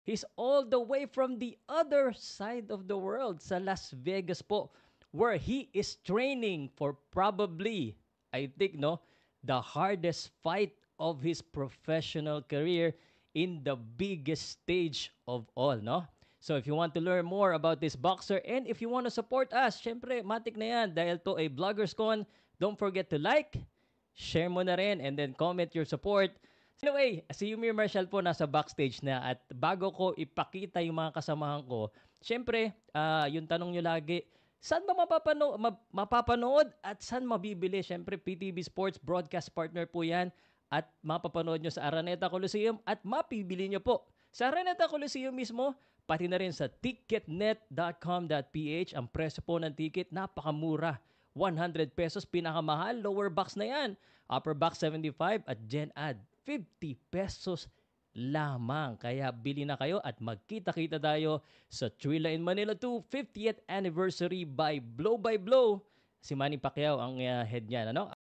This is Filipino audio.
He's all the way from the other side of the world sa Las Vegas po where he is training for probably, I think, no, the hardest fight of his professional career in the biggest stage of all, no? So if you want to learn more about this boxer and if you want to support us, syempre, matik na yan dahil to a Vloggers Con. Don't forget to like, share mo na rin, and then comment your support. Anyway, si Yumir Marshall po nasa backstage na at bago ko ipakita yung mga kasamahan ko, syempre, yung tanong nyo lagi, saan ba mapapanood at saan mabibili? Syempre, PTV Sports broadcast partner po yan at mapapanood nyo sa Araneta Coliseum at mapibili nyo po sa Araneta Coliseum mismo, pati na rin sa ticketnet.com.ph. Ang presyo po ng ticket, napakamura. 100 pesos, pinakamahal. Lower box na yan. Upper box 75 at Gen Ad 50 pesos lamang. Kaya bili na kayo at magkita-kita tayo sa Trilla in Manila 2 50th anniversary by Blow. Si Manny Pacquiao ang head niyan. Ano?